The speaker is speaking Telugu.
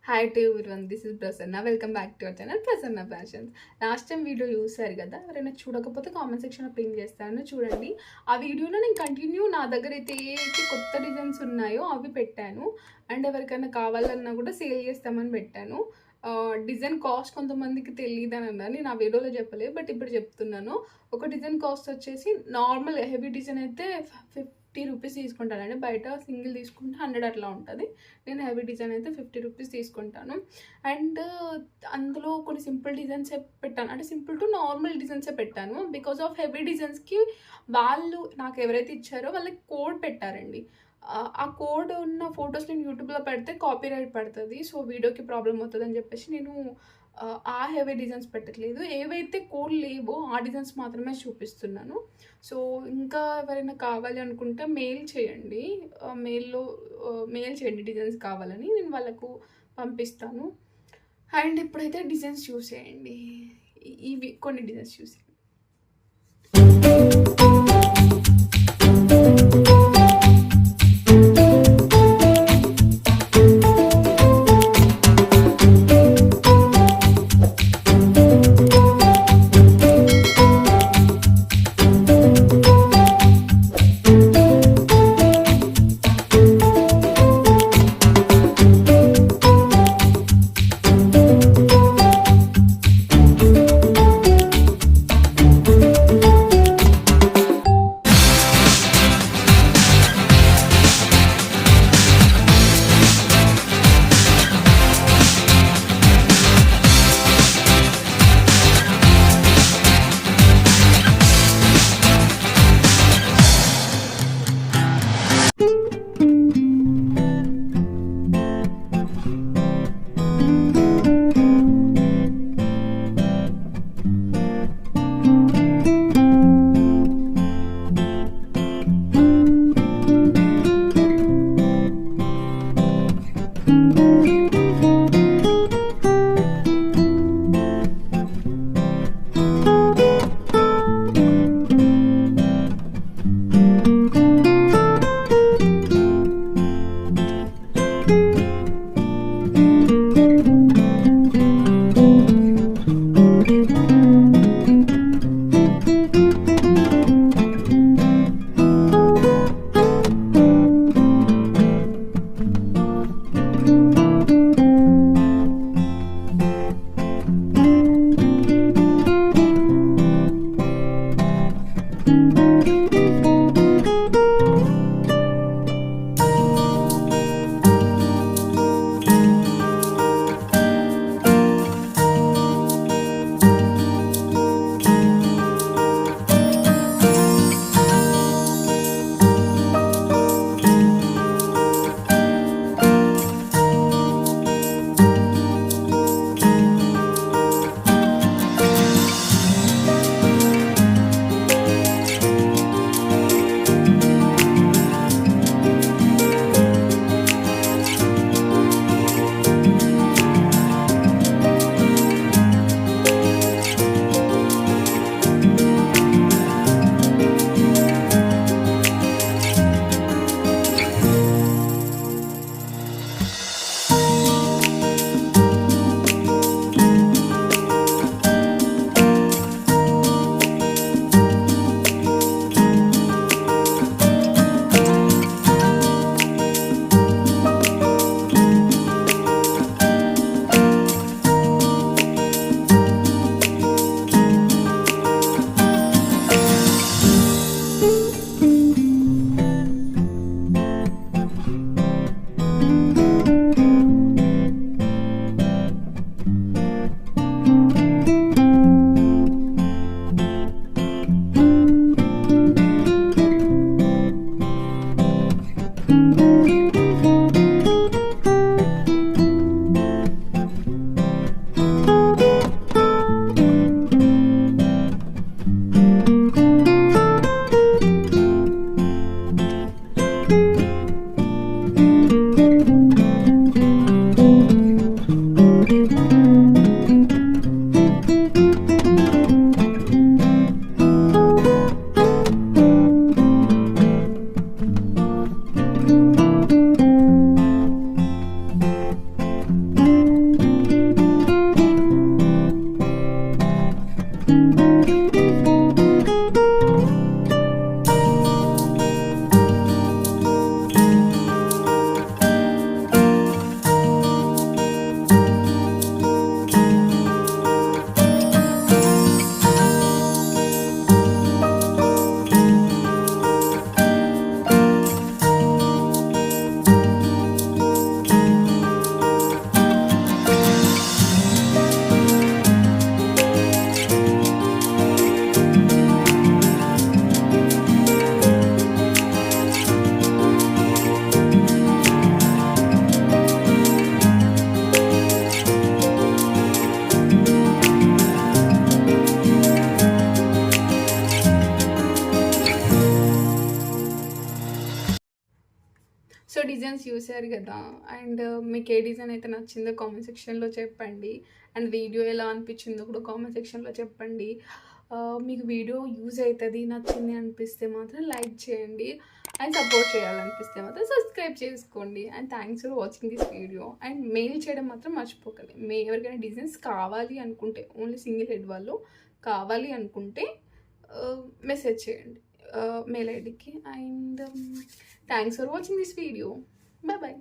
Hi to everyone, this is Prasanna. Welcome back to our channel Prasanna fashions. Last time video చూసారు కదా, ఎవరైనా చూడకపోతే కామెంట్ సెక్షన్లో పిన్ చేస్తాను, చూడండి. ఆ వీడియోలో నేను కంటిన్యూ నా దగ్గర అయితే ఏ కొత్త డిజైన్స్ ఉన్నాయో అవి పెట్టాను. అండ్ ఎవరికైనా కావాలన్నా కూడా సేల్ చేస్తామని పెట్టాను. డిజైన్ కాస్ట్ కొంతమందికి తెలియదు అని అన్నారు, నేను ఆ వీడియోలో చెప్పలేదు, బట్ ఇప్పుడు చెప్తున్నాను. ఒక డిజైన్ కాస్ట్ వచ్చేసి నార్మల్ హెవీ డిజైన్ అయితే 50 రూపీస్ తీసుకుంటానండి. బయట సింగిల్ తీసుకుంటే 100 అట్లా ఉంటుంది. నేను హెవీ డిజైన్ అయితే 50 రూపీస్ తీసుకుంటాను. అండ్ అందులో కొన్ని సింపుల్ డిజైన్సే పెట్టాను, అంటే సింపుల్ టు నార్మల్ డిజైన్సే పెట్టాను. బికాస్ ఆఫ్ హెవీ డిజైన్స్కి వాళ్ళు నాకు ఎవరైతే ఇచ్చారో వాళ్ళకి కోడ్ పెట్టారండి. ఆ కోడ్ ఉన్న ఫొటోస్ నేను యూట్యూబ్లో పెడితే కాపీరైట్ పడుతుంది, సో వీడియోకి ప్రాబ్లం అవుతుంది అని చెప్పేసి నేను ఆ హెవీ డిజైన్స్ పెట్టట్లేదు. ఏవైతే కోడ్ లేవో ఆ డిజైన్స్ మాత్రమే చూపిస్తున్నాను. సో ఇంకా ఎవరైనా కావాలి అనుకుంటే మెయిల్ చేయండి, మెయిల్ చేయండి డిజైన్స్ కావాలని, నేను వాళ్ళకు పంపిస్తాను. అండ్ ఇప్పుడైతే డిజైన్స్ చూసేయండి, ఇవి కొన్ని డిజైన్స్ చూసేయండి. చూసారు కదా. అండ్ మీకు ఏ డిజైన్ అయితే నచ్చిందో కామెంట్ సెక్షన్లో చెప్పండి. అండ్ వీడియో ఎలా అనిపించిందో కూడా కామెంట్ సెక్షన్లో చెప్పండి. మీకు వీడియో యూజ్ అవుతుంది, నచ్చింది అనిపిస్తే మాత్రం లైక్ చేయండి. అండ్ సపోర్ట్ చేయాలనిపిస్తే మాత్రం సబ్స్క్రైబ్ చేసుకోండి. And thanks for watching this video. And mail చేయడం మాత్రం మర్చిపోకండి. ఎవరికైనా డిజైన్స్ కావాలి అనుకుంటే, ఓన్లీ సింగిల్ హెడ్ వాళ్ళు కావాలి అనుకుంటే మెసేజ్ చేయండి మెయిల్ ఐడికి. And thanks for watching this video. Bye bye.